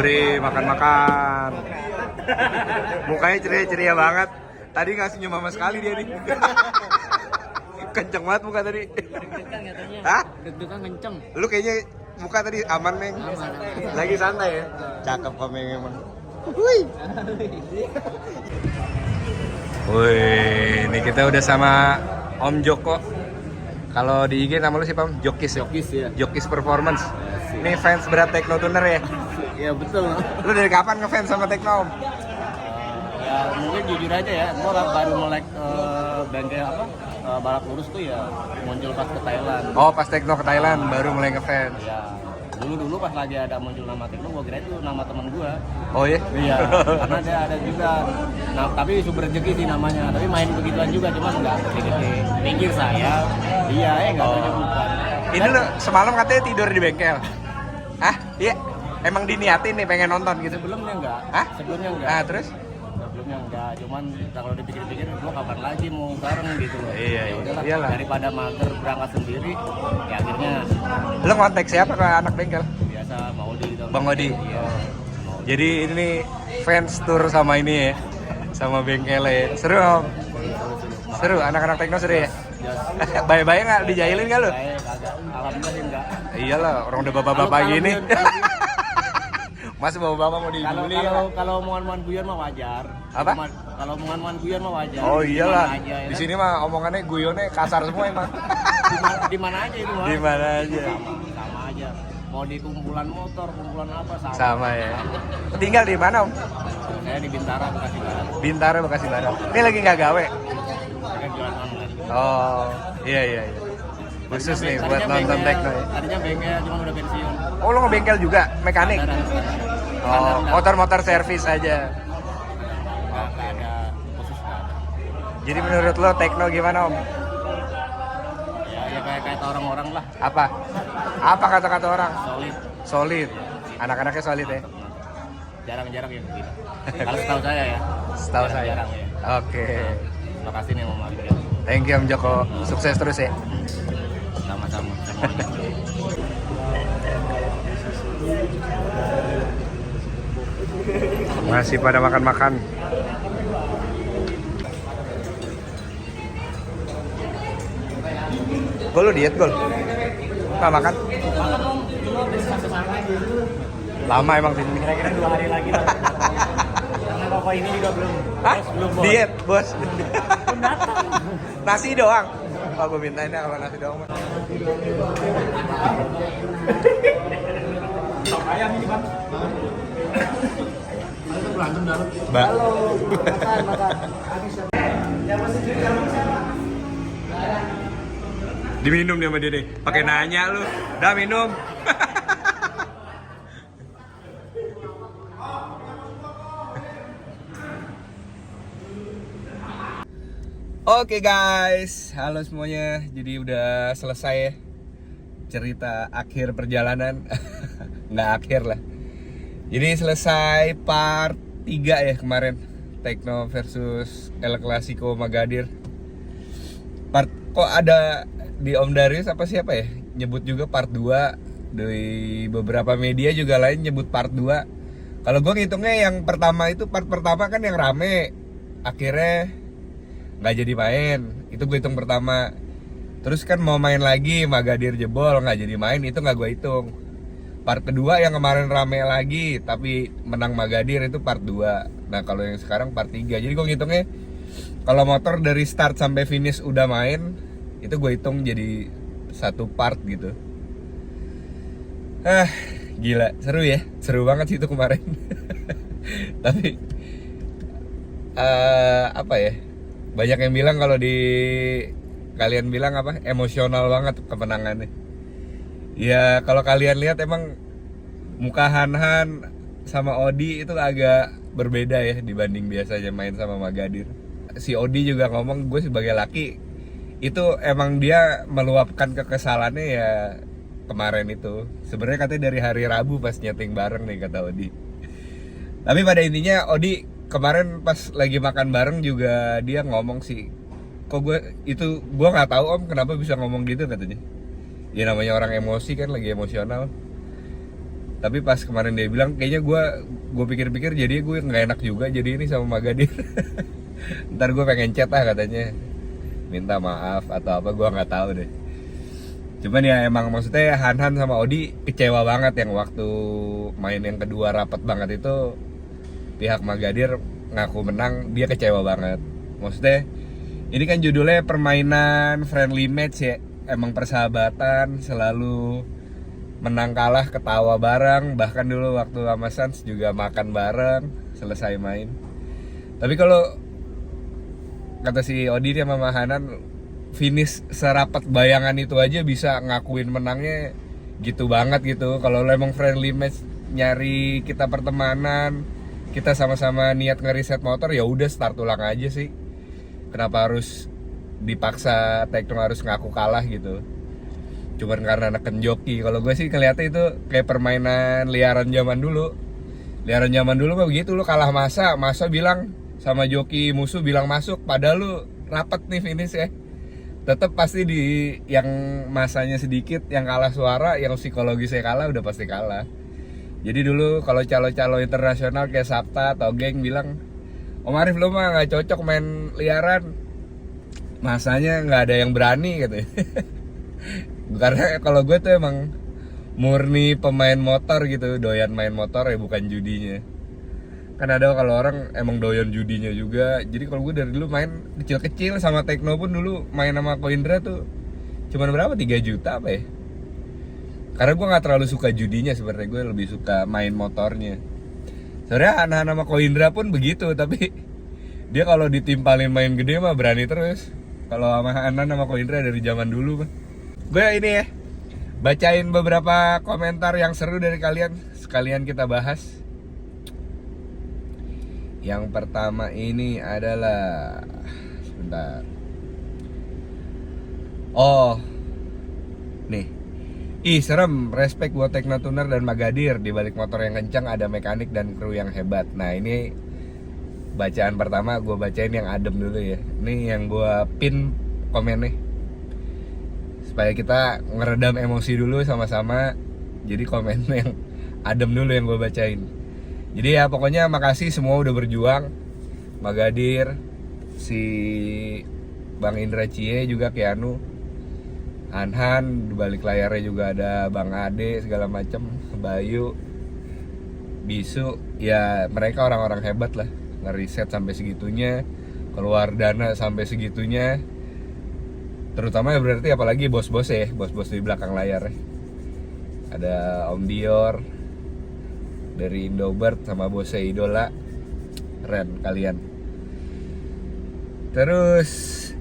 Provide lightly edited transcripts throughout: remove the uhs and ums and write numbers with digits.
Sobri makan-makan. Mukanya ceria-ceria banget. Tadi nggak senyum sama sekali dia nih. Kenceng banget muka tadi. Deg-degan katanya. Hah? Deg-degan kenceng. Lu kayaknya muka tadi aman, Meng. Aman. Lagi santai ya. Cakep kok, Meng, emang. Wih. Wih, ini kita udah sama Om Joko. Kalau di IG nama lu siapa, Om? Jokis ya? Jokis ya. Jokis Performance. Ini fans berat Tekno Tuner ya? Iya betul. Lu dari kapan ngefans sama Tekno, Om? Ya mungkin jujur aja ya, gua baru melek bengkel apa balap lurus tuh ya muncul pas ke Thailand. Oh, pas Tekno ke Thailand baru mulai ngefans. Ya dulu pas lagi ada muncul nama Tekno, gua kira itu nama teman gua. Oh iya? Iya, karena dia ada juga. Nah, tapi super rezeki sih namanya. Tapi main begituan juga, cuma nggak gede-gede. Pinggir saya, iya nggak tahu bukan. Ini lu semalam katanya tidur di bengkel. Hah? Iya. Emang diniatin nih pengen nonton gitu. Sebelumnya enggak. Hah? Sebelumnya enggak. Nah, terus? Sebelumnya enggak, cuman kalau dipikir-pikir gua kapan lagi mau bareng gitu loh. Iya, Ya udahlah, iyalah. daripada mager berangkat sendiri, ya akhirnya Lu ngontek siapa ke anak bengkel? biasa mau di gitu. Bang Odi. Iya. Jadi ini fans tour sama ini ya. Sama bengkel ya. Seru, Om? Seru, anak-anak Tekno seru ya? Just Bayi-bayi nggak dijailin nggak lu? saya kagak, alhamdulillah sih enggak. Iyalah, orang udah bapak-bapak Kalau- gini. kalau- Masih bapak-bapak mau Kalau dibully ya? kalau omongan-omongan guyon mah wajar. Apa? Kalau omongan-omongan guyon mah wajar. Oh iyalah. Di mana aja, ya Di kan? sini mah omongannya guyonnya kasar semua emang. Di mana aja itu mah. Di mana aja. Sama aja. Mau di kumpulan motor, kumpulan apa sama. Sama ya. Tinggal di mana, Om? Saya di Bintara, Bekasi Barat. Bintaro, Bekasi Barat. Ini lagi nggak gawe? Saya jualan online. Oh, iya. Khusus nih buat nonton Tekno ya. Tadinya bengkel, cuma udah pensiun. Oh, lo ngebengkel juga? Mekanik? Ada. Oh, motor-motor servis aja. Nggak ada khusus nggak ada. Jadi menurut lo Tekno gimana, Om? Ya kayak orang-orang lah, Apa? Apa kata-kata orang? solid. Solid. Anak-anaknya solid ya? Jarang-jarang yang begini. Kalau setahu saya ya. Setahu saya. Jarang ya. Oke. Lokasi nih mau mampir. Thank you, Om Joko. Sukses terus ya. Sama-sama. Masih pada makan-makan. Gol lu diet, Gol? Nggak makan? Lama emang sini. Kira-kira 2 hari lagi lah. Karena pokok ini juga belum. Hah? Belum bos. Diet, bos. Belum datang. Nasi doang. Oh, gue mintain deh kalau nasi doang. Mbak. Diminum dia sama dia nih. Pakai nanya lu. Dah minum. Oke guys, halo semuanya. Jadi udah selesai ya cerita akhir perjalanan. Nggak akhir lah. Jadi selesai part 3 ya kemarin, Tekno versus El Clasico Magadir. Part kok ada di Om Darius apa siapa ya? Nyebut juga part 2. Dari beberapa media juga lain nyebut part 2. Kalau gue ngitungnya yang pertama itu part pertama kan yang rame. Akhirnya nggak jadi main, itu gue hitung pertama. Terus kan mau main lagi, Magadir jebol, nggak jadi main, itu nggak gue hitung. Part kedua yang kemarin rame lagi tapi menang Magadir itu part 2. Nah kalau yang sekarang part 3. Jadi gue ngitungnya kalau motor dari start sampai finish udah main, itu gue hitung jadi satu part gitu. Gila, seru ya, seru banget sih itu kemarin. Tapi apa ya, banyak yang bilang kalau di kalian bilang apa, emosional banget kemenangannya. Ya kalau kalian lihat emang muka Han sama Odi itu agak berbeda ya dibanding biasanya main sama Magadir. Si Odi juga ngomong, gue sebagai laki itu emang dia meluapkan kekesalannya ya kemarin itu. Sebenarnya katanya dari hari Rabu pas nyeting bareng nih kata Odi. Tapi pada intinya Odi kemarin pas lagi makan bareng juga dia ngomong sih, kok gue nggak tahu Om kenapa bisa ngomong gitu katanya. Ya namanya orang emosi kan, lagi emosional. Tapi pas kemarin dia bilang kayaknya gue pikir-pikir jadi gue nggak enak juga jadi ini sama Magadir. Ntar gue pengen chat lah katanya, minta maaf atau apa, gue nggak tahu deh. Cuman ya emang maksudnya Han sama Odi kecewa banget yang waktu main yang kedua rapat banget itu pihak Magadir ngaku menang, dia kecewa banget. Maksudnya ini kan judulnya permainan friendly match ya, emang persahabatan, selalu menang kalah ketawa bareng, bahkan dulu waktu sama Sans juga makan bareng selesai main. Tapi kalau kata si Odi sama Hanan, finish serapat bayangan itu aja bisa ngakuin menangnya gitu banget gitu. Kalau lo emang friendly match, nyari kita pertemanan, kita sama-sama niat ngeriset motor, ya udah start ulang aja sih. Kenapa harus dipaksa Tekno harus ngaku kalah gitu? Cuman karena neken joki. Kalau gue sih kelihatan itu kayak permainan liaran zaman dulu. Liaran zaman dulu mah begitu, lo kalah masa bilang sama joki musuh bilang masuk, padahal lu rapat nih finish ya. Tetap pasti di yang masanya sedikit, yang kalah suara, yang psikologisnya kalah udah pasti kalah. Jadi dulu kalau calo-calo internasional kayak Sabta atau geng bilang, Om Arif lu mah nggak cocok main liaran, masanya nggak ada yang berani gitu. Karena kalau gue tuh emang murni pemain motor gitu, doyan main motor ya, bukan judinya. Kan ada kalau orang emang doyan judinya juga. Jadi kalau gue dari dulu main kecil-kecil, sama Tekno pun dulu main sama Koindra tuh cuman berapa, 3 juta apa ya. Karena gue gak terlalu suka judinya sebenarnya, gue lebih suka main motornya. Sebenarnya anak-anak sama Koindra pun begitu, tapi dia kalau ditimpalin main gede mah berani terus. Kalau sama anak sama Koindra dari zaman dulu mah. Gue ini ya, bacain beberapa komentar yang seru dari kalian, sekalian kita bahas. Yang pertama ini adalah, sebentar. Oh, nih. Ih serem, respect buat Tekno Tuner dan Magadir. Di balik motor yang kencang ada mekanik dan kru yang hebat. Nah ini bacaan pertama, gue bacain yang adem dulu ya. Ini yang gue pin komen nih, supaya kita ngeredam emosi dulu sama-sama. Jadi komen yang adem dulu yang gue bacain. Jadi ya pokoknya makasih semua udah berjuang. Magadir, si Bang Indra Cie juga, Keanu, Han, di balik layarnya juga ada Bang Ade segala macem, Bayu, Bisu. Ya mereka orang-orang hebat lah, ngeriset sampai segitunya, keluar dana sampai segitunya. Terutama ya berarti apalagi bos-bos ya, bos-bos di belakang layar. Ada Om Dior dari Indobert sama bosnya Idola. Keren kalian. Terus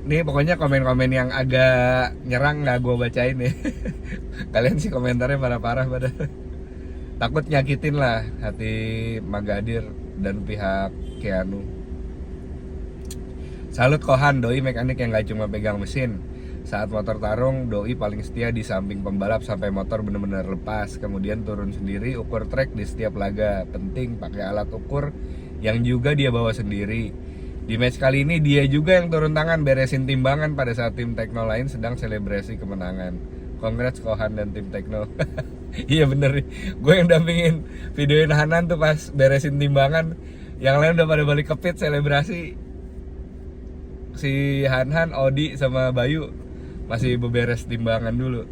nih pokoknya komen-komen yang agak nyerang gak gue bacain ya. Kalian sih komentarnya parah-parah pada. Takut nyakitin lah hati Magadir dan pihak Keanu. Salut Kohan, doi mekanik yang gak cuma pegang mesin. Saat motor tarung, doi paling setia di samping pembalap sampai motor bener-bener lepas. Kemudian turun sendiri, ukur trek di setiap laga. Penting pakai alat ukur yang juga dia bawa sendiri. Di match kali ini dia juga yang turun tangan beresin timbangan pada saat tim Tekno lain sedang selebrasi kemenangan. Congrats Kohan dan tim Tekno. Iya bener nih, gue yang dampingin videoin Hanan tuh pas beresin timbangan. Yang lain udah pada balik ke pit selebrasi. Si Han, Odi sama Bayu masih beberes timbangan dulu.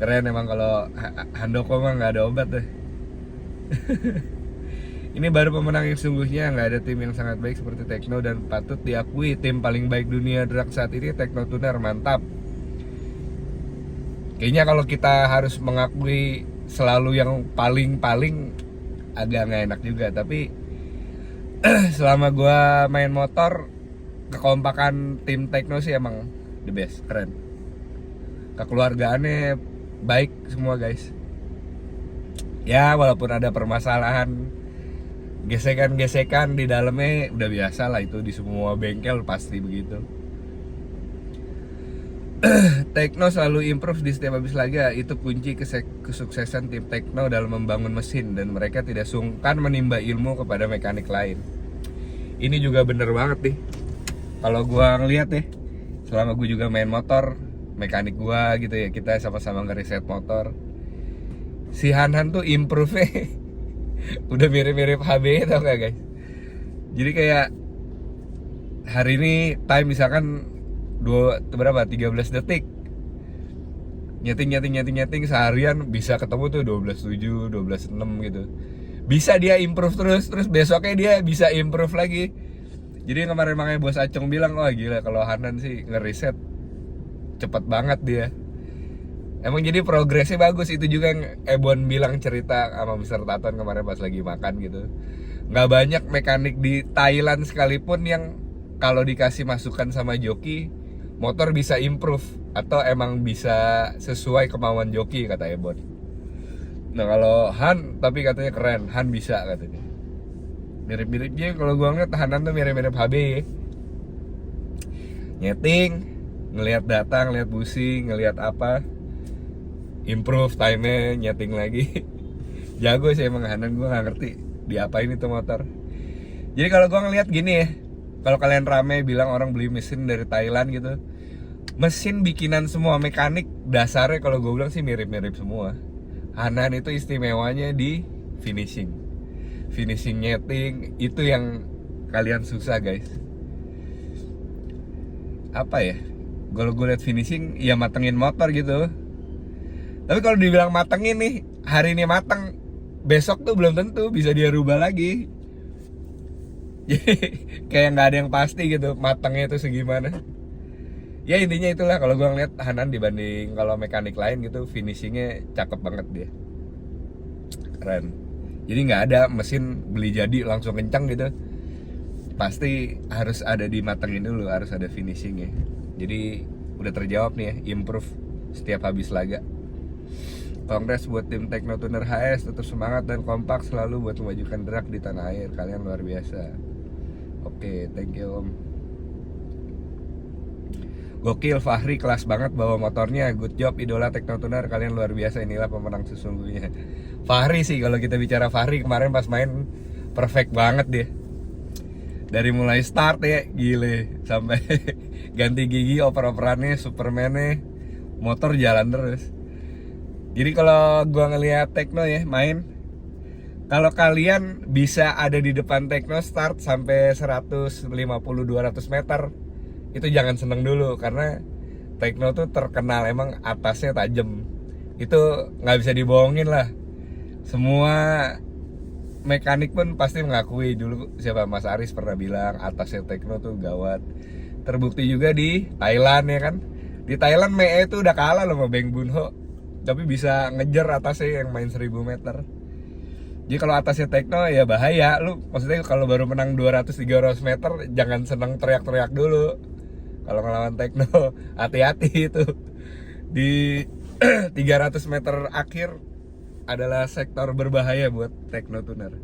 Keren emang, kalau Handoko mah nggak ada obat deh. Ini baru pemenang yang sungguhnya, nggak ada tim yang sangat baik seperti Tekno dan patut diakui tim paling baik dunia drag saat ini Tekno Tuner, mantap. Kayaknya kalau kita harus mengakui selalu yang paling agak nggak enak juga, tapi selama gua main motor, kekompakan tim Tekno sih emang the best, keren. Kekeluargaannya baik semua guys. Ya walaupun ada permasalahan, gesekan-gesekan di dalamnya udah biasa lah, itu di semua bengkel pasti begitu. Tekno selalu improve di setiap habis laga, itu kunci kesuksesan tim Tekno dalam membangun mesin, dan mereka tidak sungkan menimba ilmu kepada mekanik lain. Ini juga bener banget nih. Kalau gua ngeliat ya, selama gua juga main motor, mekanik gua gitu ya, kita sama-sama ngeriset motor. si Han tuh improve udah mirip-mirip HB tau gak guys. Jadi kayak hari ini time misalkan 13 detik, nyeting seharian bisa ketemu tuh 12.7, 12.6 gitu. Bisa dia improve terus besoknya dia bisa improve lagi. Jadi kemarin makanya bos Acung bilang, wah gila kalau Hanan sih ngeriset cepet banget dia. Emang jadi progresnya bagus. Itu juga yang Ebon bilang cerita sama Mr. Taton kemarin pas lagi makan gitu. Nggak banyak mekanik di Thailand sekalipun yang kalau dikasih masukan sama joki, motor bisa improve atau emang bisa sesuai kemauan joki, kata Ebon. Nah kalau Han tapi katanya keren, Han bisa katanya. Mirip-miripnya kalau gua ngeliat Hanan tuh mirip-mirip HB. Nyeting, ngelihat data, ngelihat busing, ngelihat apa, improve time-nya, nyeting lagi. Jago sih emang Hanan, gua nggak ngerti diapain itu motor. Jadi kalau gua ngelihat gini ya, kalau kalian rame bilang orang beli mesin dari Thailand gitu, mesin bikinan semua mekanik dasarnya kalau gua bilang sih mirip-mirip semua. Hanan itu istimewanya di finishing nyeting, itu yang kalian susah guys. Apa ya, kalau gue liat finishing ya matengin motor gitu. Tapi kalau dibilang matengin nih, hari ini mateng, besok tuh belum tentu bisa dia rubah lagi. Jadi kayak nggak ada yang pasti gitu matengnya itu segimana. Ya intinya itulah kalau gue ngeliat Hanan dibanding kalau mekanik lain gitu, finishingnya cakep banget dia, keren. Jadi nggak ada mesin beli jadi langsung kencang gitu, pasti harus ada dimatengin dulu, harus ada finishingnya. Jadi udah terjawab nih ya, improve setiap habis laga. Kongres buat tim Teknotuner HS, tetap semangat dan kompak selalu buat memajukan drag di tanah air. Kalian luar biasa. Oke, thank you Om. Gokil, Fahri kelas banget bawa motornya. Good job idola Teknotuner, kalian luar biasa, inilah pemenang sesungguhnya. Fahri sih, kalau kita bicara Fahri kemarin pas main perfect banget dia. Dari mulai start ya, gile, sampai ganti gigi, oper-operannya, Superman-nya, motor jalan terus. Jadi kalau gua ngelihat Tekno ya main, kalau kalian bisa ada di depan Tekno start sampai 150-200 meter, itu jangan seneng dulu, karena Tekno tuh terkenal emang atasnya tajam. Itu nggak bisa dibohongin lah. Semua mekanik pun pasti mengakui, dulu siapa, Mas Aris pernah bilang atasnya Tekno tuh gawat. Terbukti juga di Thailand ya kan. Di Thailand Mee itu udah kalah loh sama Beng Bunho, tapi bisa ngejar atasnya yang main 1000 meter. Jadi kalau atasnya Tekno ya bahaya. Lu maksudnya kalau baru menang 200-300 meter jangan seneng teriak-teriak dulu. Kalau ngelawan Tekno hati-hati itu. Di 300 meter akhir adalah sektor berbahaya buat Teknotuner.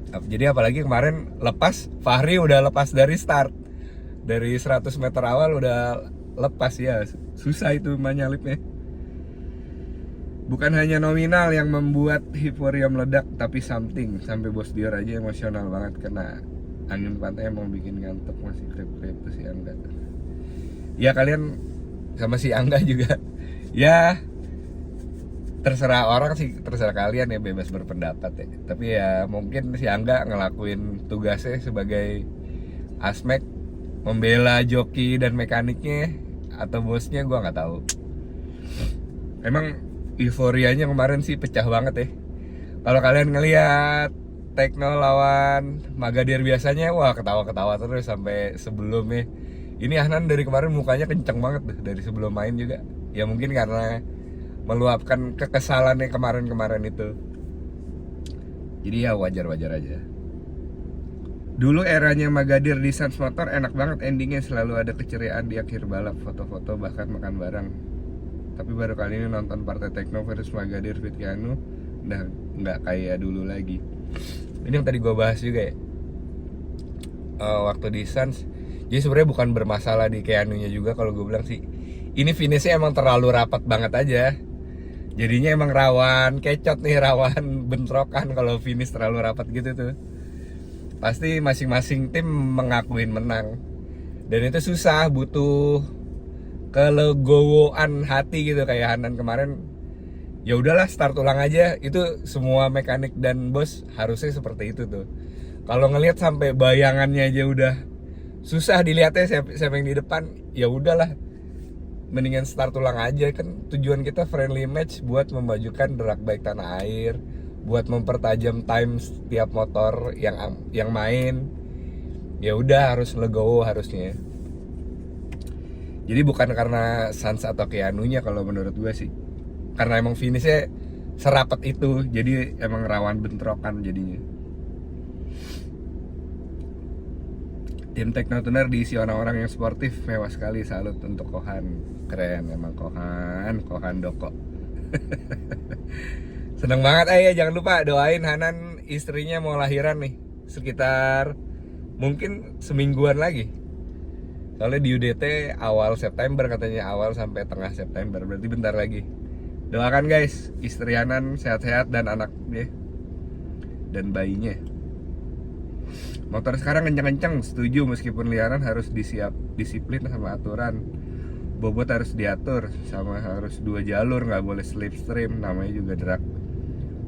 Jadi apalagi kemarin lepas, Fahri udah lepas dari start. Dari 100 meter awal udah lepas ya. Susah itu menyalipnya. Bukan hanya nominal yang membuat euforia meledak, tapi something. Sampai bos Dior aja emosional banget kena angin pantai, emang bikin ngantuk. Masih krep-krep tuh si Angga. Ya kalian sama si Angga juga. Ya terserah orang sih, terserah kalian ya, bebas berpendapat ya. Tapi ya mungkin si Angga ngelakuin tugasnya sebagai asmek, membela joki dan mekaniknya atau bosnya, gua nggak tahu. Emang euforianya kemarin sih pecah banget ya. Kalau kalian ngelihat Tekno lawan Magadir biasanya, wah ketawa-ketawa terus sampai sebelumnya. Ini Hanan dari kemarin mukanya kenceng banget tuh dari sebelum main juga. Ya mungkin karena meluapkan kekesalannya kemarin-kemarin itu. Jadi ya wajar-wajar aja. Dulu eranya Magadir di Sans Motor enak banget endingnya, selalu ada keceriaan di akhir balap, foto-foto bahkan makan bareng. Tapi baru kali ini nonton partai Tekno versus Magadir Fit Keanu udah nggak kayak dulu lagi. Ini yang tadi gue bahas juga ya, waktu di Sans. Jadi sebenarnya bukan bermasalah di Keanu-nya juga, kalau gue bilang sih ini finishnya emang terlalu rapat banget aja. Jadinya emang rawan kecot nih, rawan bentrokan kalau finish terlalu rapat gitu tuh. Pasti masing-masing tim mengakuin menang. Dan itu susah, butuh kelegowoan hati gitu. Kayak Hanan kemarin ya udahlah start ulang aja. Itu semua mekanik dan bos harusnya seperti itu tuh. Kalau ngelihat sampai bayangannya aja udah susah dilihatnya siapa yang di depan, ya udahlah mendingan start ulang aja. Kan tujuan kita friendly match buat memajukan drag bike tanah air, buat mempertajam time setiap motor yang main. Ya udah harus legowo harusnya. Jadi bukan karena Sans atau Keanu-nya kalau menurut gue sih, karena emang finishnya serapat itu, jadi emang rawan bentrokan jadinya. Tim Teknotuner diisi orang-orang yang sportif, mewah sekali, salut untuk Kohan. Keren emang Kohan Doko. Seneng banget ya, jangan lupa doain Hanan istrinya mau lahiran nih, sekitar mungkin semingguan lagi. Soalnya di UDT awal September katanya, awal sampai tengah September, berarti bentar lagi. Doakan guys, istri Hanan sehat-sehat dan anaknya dan bayinya. Motor sekarang kencang-kencang, setuju, meskipun liaran harus disiplin sama aturan. Bobot harus diatur, sama harus 2 jalur, nggak boleh slipstream, namanya juga drag.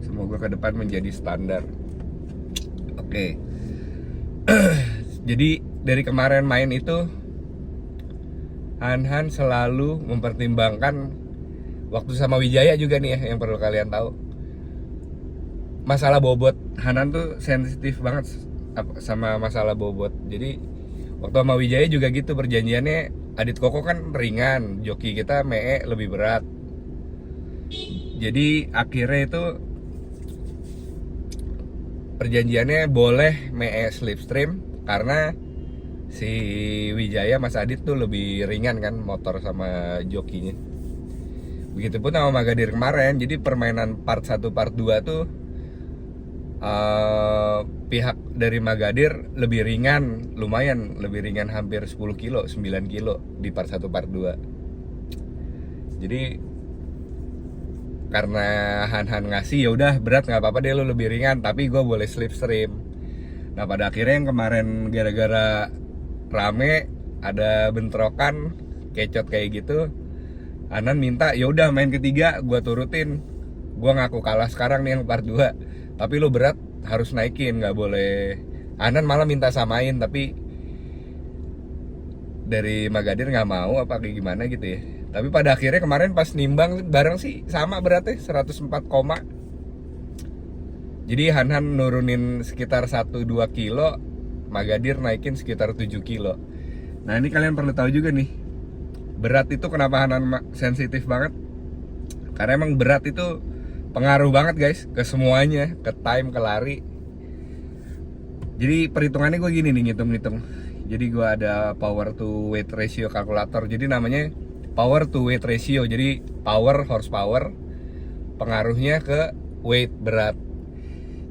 Semoga ke depan menjadi standar. Oke. Jadi dari kemarin main itu Han selalu mempertimbangkan waktu sama Wijaya juga nih ya, yang perlu kalian tahu. Masalah bobot, Hanan tuh sensitif banget sama masalah bobot. Jadi waktu sama Wijaya juga gitu, perjanjiannya Adit Koko kan ringan, joki kita Mee lebih berat. Jadi akhirnya itu perjanjiannya boleh Mee slipstream karena si Wijaya Mas Adit tuh lebih ringan kan motor sama jokinya. Begitupun sama Magadir kemarin. Jadi permainan part 1 part 2 tuh pihak dari Magadir lebih ringan, lumayan lebih ringan, hampir 10 kilo, 9 kilo di part 1 part 2. Jadi karena Han ngasih, ya udah berat nggak apa-apa deh, lo lebih ringan tapi gue boleh slipstream. Nah pada akhirnya yang kemarin gara-gara rame ada bentrokan kecot kayak gitu, Hanan minta ya udah main ketiga gue turutin, gue ngaku kalah sekarang nih yang part 2, tapi lo berat harus naikin, nggak boleh. Hanan malah minta samain, tapi dari Magadir nggak mau apa kayak gimana gitu ya. Tapi pada akhirnya kemarin pas nimbang bareng sih sama beratnya 104, jadi Han nurunin sekitar 1-2 kilo, Magadir naikin sekitar 7 kilo. Nah ini kalian perlu tahu juga nih, berat itu kenapa Hanan sensitif banget. Karena emang berat itu pengaruh banget guys ke semuanya, ke time, ke lari. Jadi perhitungannya gue gini nih, ngitung-ngitung. Jadi gue ada power to weight ratio kalkulator. Jadi namanya power to weight ratio. Jadi power, horsepower, pengaruhnya ke weight, berat.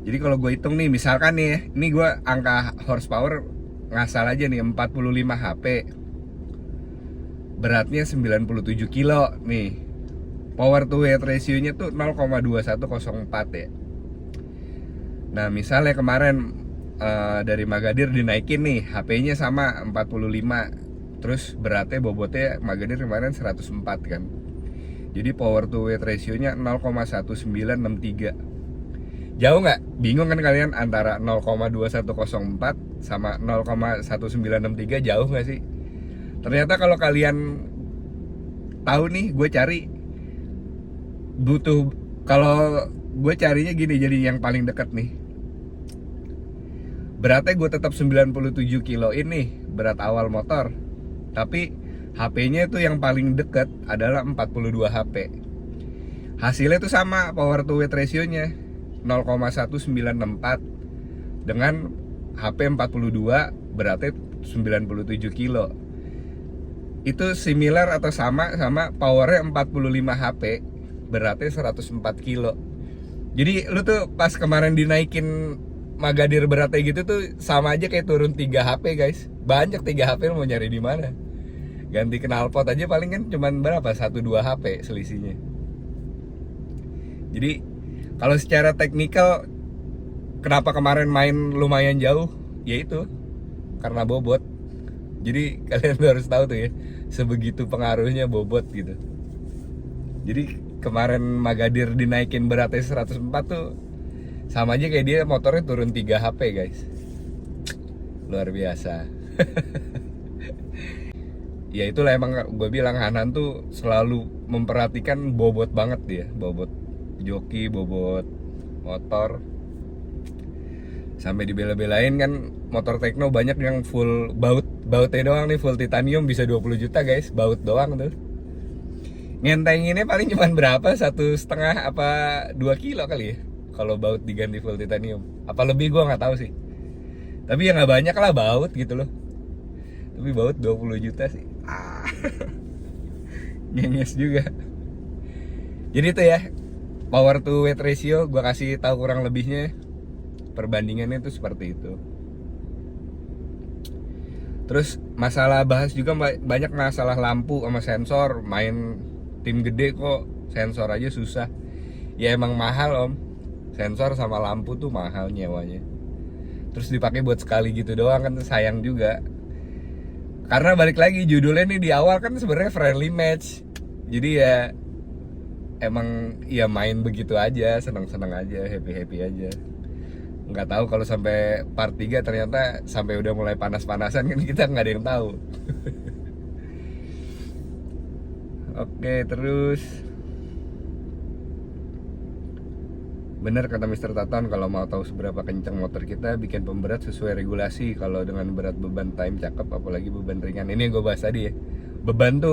Jadi kalau gue hitung nih, misalkan nih, ini gue angka horsepower ngasal aja nih, 45 HP, beratnya 97 kilo nih. Power to weight ratio-nya tuh 0,2104 ya. Nah misalnya kemarin dari Magadir dinaikin nih, HP-nya sama 45, terus beratnya, bobotnya Magadir kemarin 104 kan. Jadi power to weight ratio-nya 0,1963. Jauh nggak? Bingung kan kalian antara 0,2104 sama 0,1963, jauh nggak sih? Ternyata kalau kalian tahu nih, gue cari butuh, kalau gue carinya gini, jadi yang paling dekat nih. Beratnya gue tetap 97 kilo ini, berat awal motor. Tapi HP-nya itu yang paling dekat adalah 42 HP. Hasilnya tuh sama power to weight ratio-nya 0,1964 dengan HP 42, beratnya 97 kilo. Itu similar atau sama powernya 45 HP, beratnya 104 kilo. Jadi lu tuh pas kemarin dinaikin Magadir beratnya gitu tuh sama aja kayak turun 3 HP guys. Banyak 3 HP, lu mau nyari di mana? Ganti knalpot aja paling kan cuman berapa? 1-2 HP selisihnya. Jadi kalau secara teknikal, kenapa kemarin main lumayan jauh? Ya itu, karena bobot. Jadi kalian harus tahu tuh ya, sebegitu pengaruhnya bobot gitu. Jadi kemarin Magadir dinaikin beratnya 104 tuh sama aja kayak dia motornya turun 3 HP guys. Luar biasa. Ya itulah emang gue bilang Hanan tuh selalu memperhatikan bobot banget dia, bobot joki, bobot motor. Sampai dibela-belain kan motor Tekno banyak yang full bautnya doang nih, full titanium bisa 20 juta guys, baut doang tuh. Ngentenginnya paling cuma berapa, 1,5 apa 2 kilo kali ya kalau baut diganti full titanium. Apa lebih gue nggak tahu sih, tapi ya nggak banyak lah baut gitu loh. Tapi baut 20 juta sih nyenges juga. Jadi tuh ya, power to weight ratio gue kasih tahu kurang lebihnya, perbandingannya tuh seperti itu. Terus masalah bahas juga banyak masalah lampu sama sensor. Main tim gede kok sensor aja susah. Ya emang mahal om, sensor sama lampu tuh mahal nyewanya. Terus dipakai buat sekali gitu doang kan sayang juga. Karena balik lagi judulnya nih di awal kan sebenarnya friendly match. Jadi ya emang ya main begitu aja, senang-senang aja, happy-happy aja. Nggak tahu kalau sampai part 3 ternyata sampai udah mulai panas-panasan kan kita nggak ada yang tahu. Oke, terus bener kata Mr. Taton, kalau mau tahu seberapa kencang motor kita, bikin pemberat sesuai regulasi. Kalau dengan berat beban time cakep, apalagi beban ringan. Ini yang gue bahas tadi ya, beban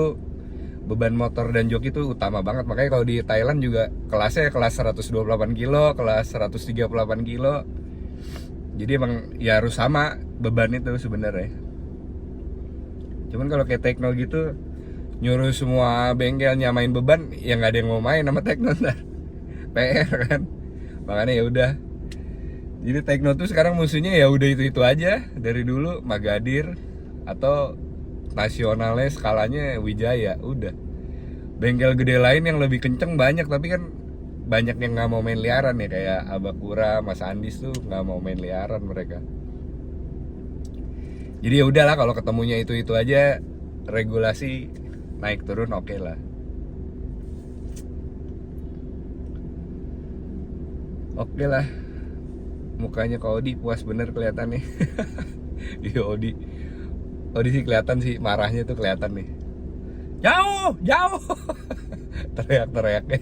motor dan joki itu utama banget. Makanya kalau di Thailand juga kelasnya kelas 128 kilo, kelas 138 kilo. Jadi emang ya harus sama beban itu sebenarnya. Cuman kalau kayak Tekno gitu, nyuruh semua bengkel nyamain beban, ya nggak ada yang mau main sama Tekno ntar. PR kan. Makanya ya udah. Jadi Tekno tuh sekarang musuhnya ya udah itu aja dari dulu, Magadir atau nasionalnya skalanya Wijaya, udah. Bengkel gede lain yang lebih kenceng banyak, tapi kan banyak yang nggak mau main liaran ya, kayak Abakura, Mas Andis tuh nggak mau main liaran mereka. Jadi ya udahlah, kalau ketemunya itu aja, regulasi naik turun oke lah. Oke lah, mukanya Kak Odi puas bener kelihatan nih. Iya Odi sih kelihatan sih, marahnya tuh kelihatan nih. Jauh teriak-teriaknya.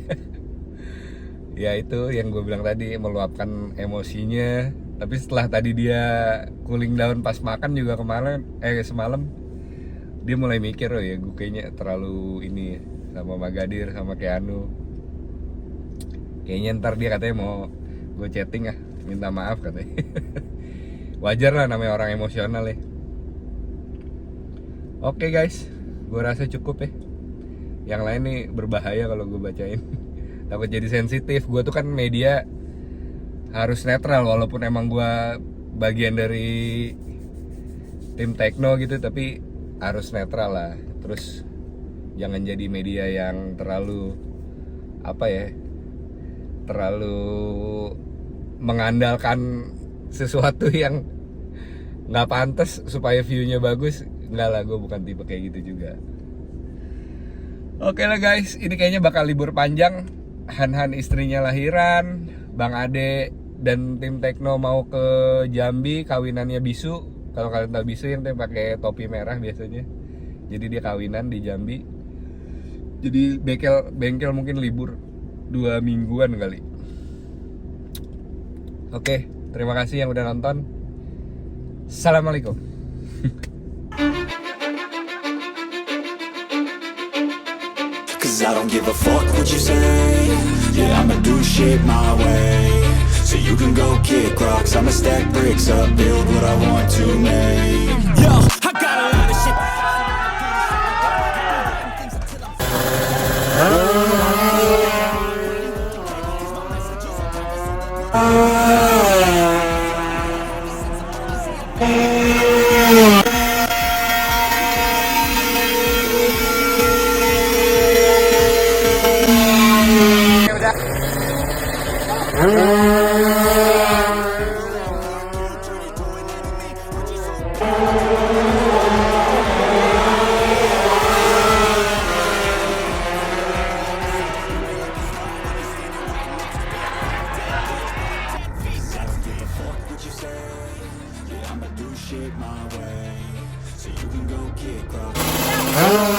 Ya itu yang gue bilang tadi, meluapkan emosinya. Tapi setelah tadi dia cooling down pas makan juga semalam, dia mulai mikir, oh ya gue kayaknya terlalu ini sama Magadir sama Keanu. Kayaknya ntar dia katanya mau gue chatting minta maaf katanya. Wajar lah, namanya orang emosional ya. Oke guys, gue rasa cukup ya. Yang lain nih berbahaya kalau gue bacain. Takut jadi sensitif. Gue tuh kan media harus netral, walaupun emang gue bagian dari tim Tekno gitu, tapi harus netral lah. Terus jangan jadi media yang terlalu terlalu mengandalkan sesuatu yang nggak pantas supaya view-nya bagus. Enggak lah, gue bukan tipe kayak gitu juga. Oke lah guys, ini kayaknya bakal libur panjang. Han istrinya lahiran, Bang Ade dan tim Tekno mau ke Jambi, kawinannya Bisu. Kalau kalian tahu Bisu yang pakai topi merah biasanya. Jadi dia kawinan di Jambi. Jadi bengkel mungkin libur 2 mingguan kali. Oke, terima kasih yang udah nonton. Assalamualaikum. Cause I don't give a fuck what you say. Yeah, I'ma do shit my way. So you can go kick rocks, I'ma stack bricks up, build what I want to make. Yo, I got a lot of shit. Ya udah. shit my way. So you can go kick rocks.